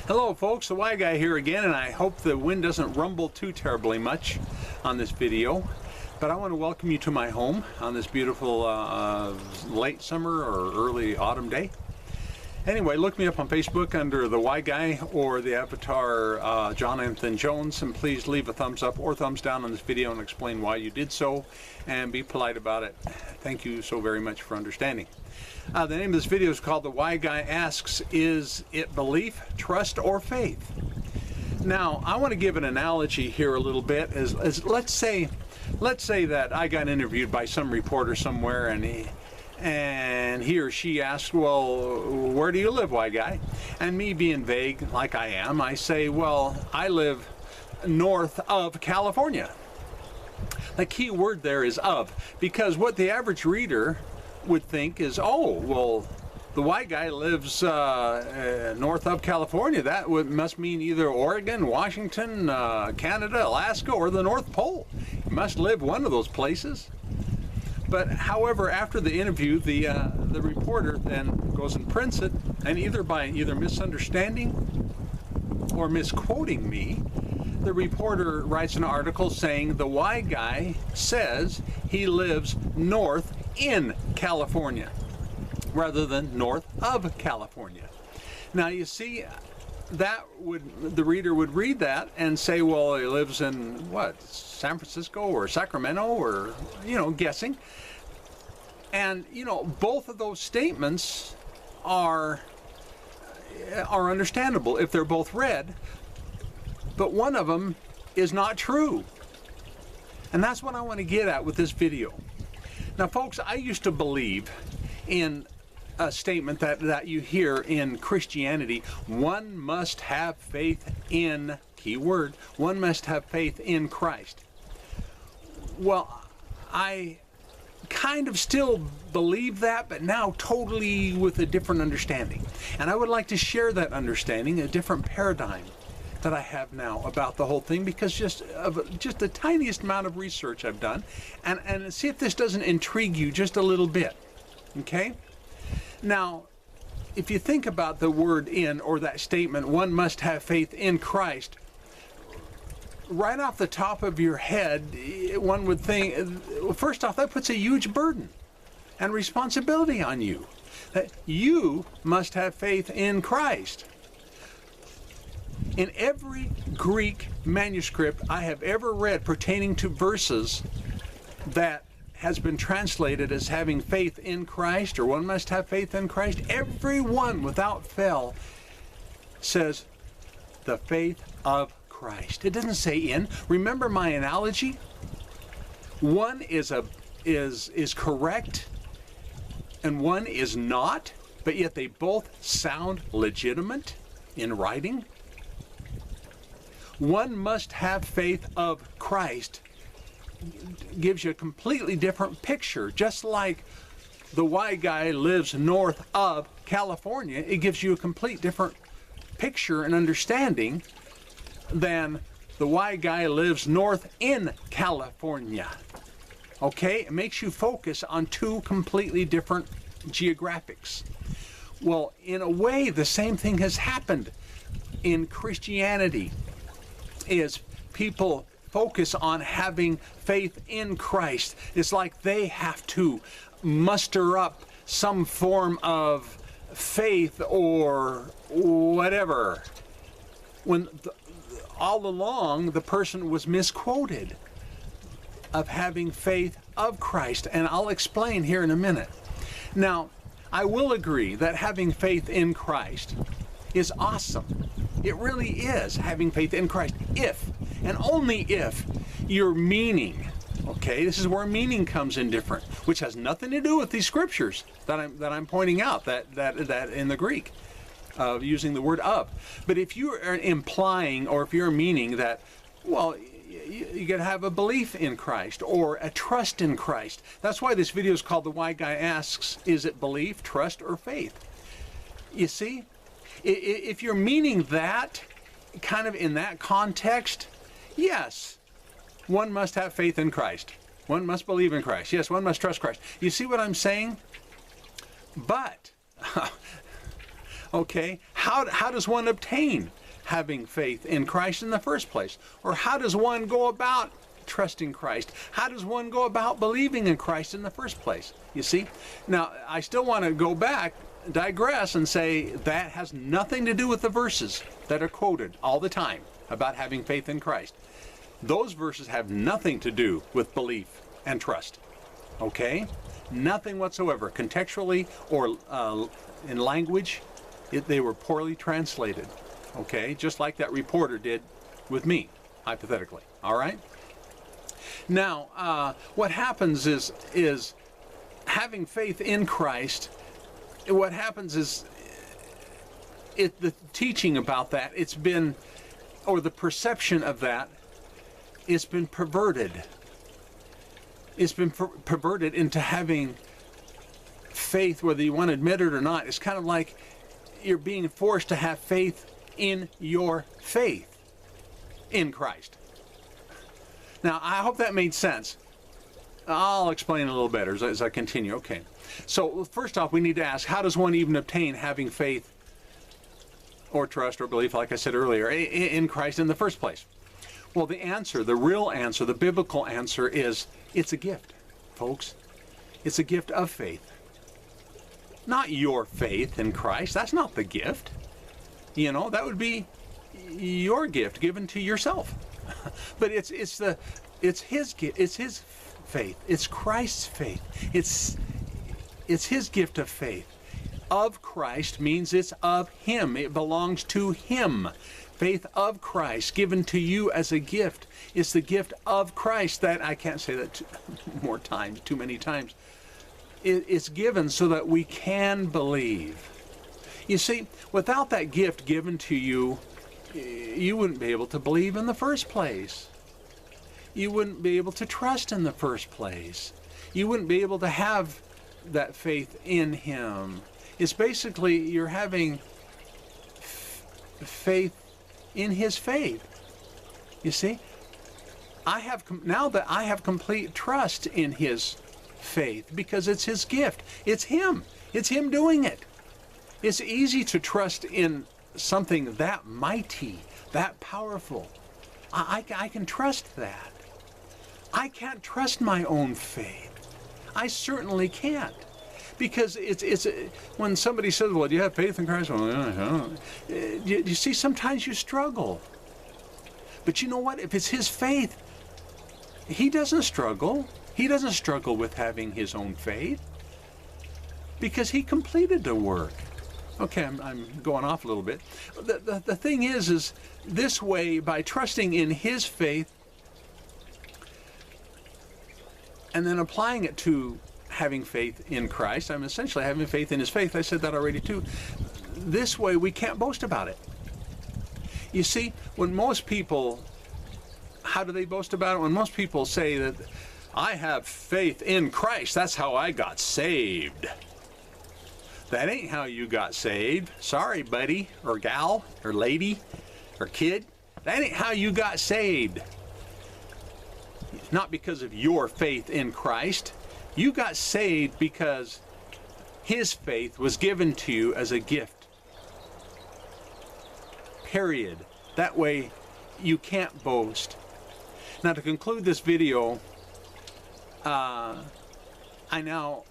Hello folks, the Y Guy here again, and I hope the wind doesn't rumble too terribly much on this video. But I want to welcome you to my home on this beautiful late summer or early autumn day. Anyway, look me up on Facebook under the Y Guy or the avatar Jonathan Jones, and please leave a thumbs up or thumbs down on this video and explain why you did so, and be polite about it. Thank you so very much for understanding. The name of this video is called The Y Guy Asks, Is It Belief, Trust, or Faith? Now, I want to give an analogy here a little bit. As let's say that I got interviewed by some reporter somewhere, and he or she asks, well, where do you live, Y Guy? And me being vague like I am, I say, well, I live north of California. The key word there is of, because what the average reader would think is, oh, well, the Y Guy lives north of California. That must mean either Oregon, Washington, Canada, Alaska, or the North Pole. He must live one of those places. But however, after the interview, the reporter then goes and prints it, and either misunderstanding or misquoting me, the reporter writes an article saying the Y Guy says he lives north in California rather than north of California. Now you see, the reader would read that and say, well, he lives in what, San Francisco or Sacramento, or guessing. And both of those statements are understandable if they're both read, but one of them is not true. And that's what I want to get at with this video. Now folks, I used to believe in a statement that you hear in Christianity: one must have faith in, keyword, one must have faith in Christ. Well, I kind of still believe that, but now totally with a different understanding. And I would like to share that understanding, a different paradigm that I have now about the whole thing, because just the tiniest amount of research I've done, and see if this doesn't intrigue you just a little bit. Okay? Now, if you think about the word in, or that statement, one must have faith in Christ, right off the top of your head, one would think, first off, that puts a huge burden and responsibility on you. That you must have faith in Christ. In every Greek manuscript I have ever read pertaining to verses that has been translated as having faith in Christ, or one must have faith in Christ, every one without fail says the faith of Christ. It doesn't say in. Remember my analogy? One is correct and one is not, but yet they both sound legitimate in writing. One must have faith of Christ gives you a completely different picture. Just like the Y Guy lives north of California, it gives you a complete different picture and understanding than the Y Guy lives north in California. Okay? It makes you focus on two completely different geographics. Well, in a way, the same thing has happened in Christianity. Is people focus on having faith in Christ. It's like they have to muster up some form of faith or whatever, when all along the person was misquoted of having faith of Christ. And I'll explain here in a minute. Now, I will agree that having faith in Christ is awesome. It really is, having faith in Christ, if and only if your meaning, okay, this is where meaning comes in different, which has nothing to do with these scriptures that I'm pointing out, that in the Greek, using the word of. But if you are implying, or if you're meaning that, well, you gotta have a belief in Christ or a trust in Christ. That's why this video is called The Y Guy Asks, Is It Belief, Trust, or Faith? You see? If you're meaning that, kind of in that context, yes, one must have faith in Christ. One must believe in Christ. Yes, one must trust Christ. You see what I'm saying? But, okay, How does one obtain having faith in Christ in the first place? Or how does one go about trusting Christ? How does one go about believing in Christ in the first place? You see? Now, I still want to go back, digress, and say that has nothing to do with the verses that are quoted all the time about having faith in Christ. Those verses have nothing to do with belief and trust. Okay? Nothing whatsoever. Contextually or in language, they were poorly translated. Okay? Just like that reporter did with me, hypothetically. All right? Now, what happens is having faith in Christ, what happens is the teaching about that, it's been, or the perception of that, it's been perverted. It's been perverted into having faith, whether you want to admit it or not. It's kind of like you're being forced to have faith in your faith in Christ. Now, I hope that made sense. I'll explain a little better as I continue. Okay. So, first off, we need to ask, how does one even obtain having faith or trust or belief, like I said earlier, in Christ in the first place? Well, the answer, the real answer, the biblical answer is, it's a gift, folks. It's a gift of faith. Not your faith in Christ. That's not the gift. You know, that would be your gift given to yourself. But it's his gift. It's his faith. It's Christ's faith. It's his gift of faith. Of Christ means it's of him. It belongs to him. Faith of Christ given to you as a gift. It's the gift of Christ that, I can't say that too many times. It's given so that we can believe. You see, without that gift given to you, you wouldn't be able to believe in the first place. You wouldn't be able to trust in the first place. You wouldn't be able to have that faith in him. It's basically you're having faith in his faith. You see, now that I have complete trust in his faith because it's his gift. It's him. It's him doing it. It's easy to trust in something that mighty, that powerful. I can trust that. I can't trust my own faith. I certainly can't. Because it's when somebody says, well, do you have faith in Christ? Well, yeah. You see, sometimes you struggle. But you know what? If it's his faith, he doesn't struggle. He doesn't struggle with having his own faith. Because he completed the work. Okay, I'm going off a little bit. The thing is this way, by trusting in his faith and then applying it to having faith in Christ, I'm essentially having faith in his faith. I said that already too. This way we can't boast about it. You see, when most people, how do they boast about it? When most people say that I have faith in Christ, that's how I got saved. That ain't how you got saved. Sorry, buddy, or gal, or lady, or kid. That ain't how you got saved. It's not because of your faith in Christ. You got saved because his faith was given to you as a gift. Period. That way you can't boast. Now, to conclude this video, I now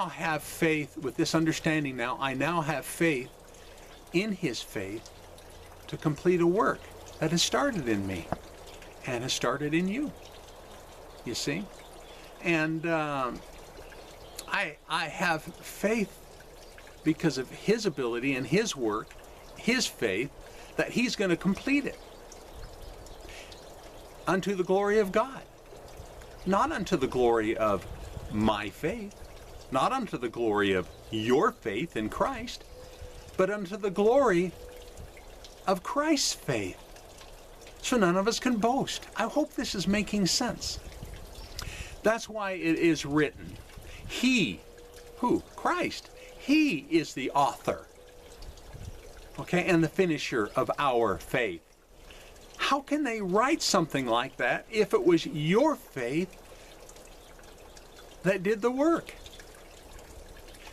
have faith with this understanding now. I now have faith in his faith to complete a work that has started in me and has started in you. You see? And I have faith because of his ability and his work, his faith, that he's going to complete it unto the glory of God. Not unto the glory of my faith, not unto the glory of your faith in Christ, but unto the glory of Christ's faith. So none of us can boast. I hope this is making sense. That's why it is written, he, who? Christ. He is the author, okay, and the finisher of our faith. How can they write something like that if it was your faith that did the work?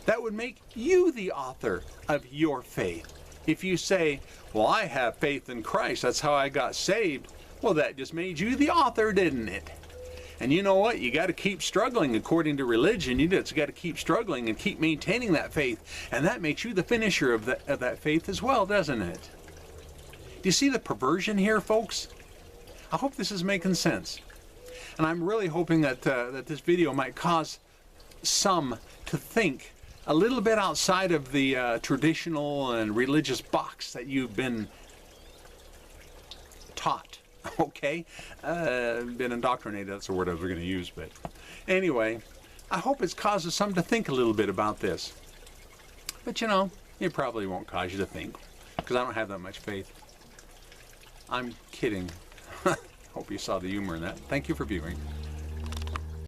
That would make you the author of your faith. If you say, well, I have faith in Christ, that's how I got saved, well, that just made you the author, didn't it? And you know what? You got to keep struggling according to religion. You just got to keep struggling and keep maintaining that faith. And that makes you the finisher of that faith as well, doesn't it? Do you see the perversion here, folks? I hope this is making sense. And I'm really hoping that, that this video might cause some to think a little bit outside of the traditional and religious box that you've been taught. Okay? Been indoctrinated, that's the word I was going to use. But anyway, I hope it causes some to think a little bit about this. But you know, it probably won't cause you to think, because I don't have that much faith. I'm kidding. Hope you saw the humor in that. Thank you for viewing.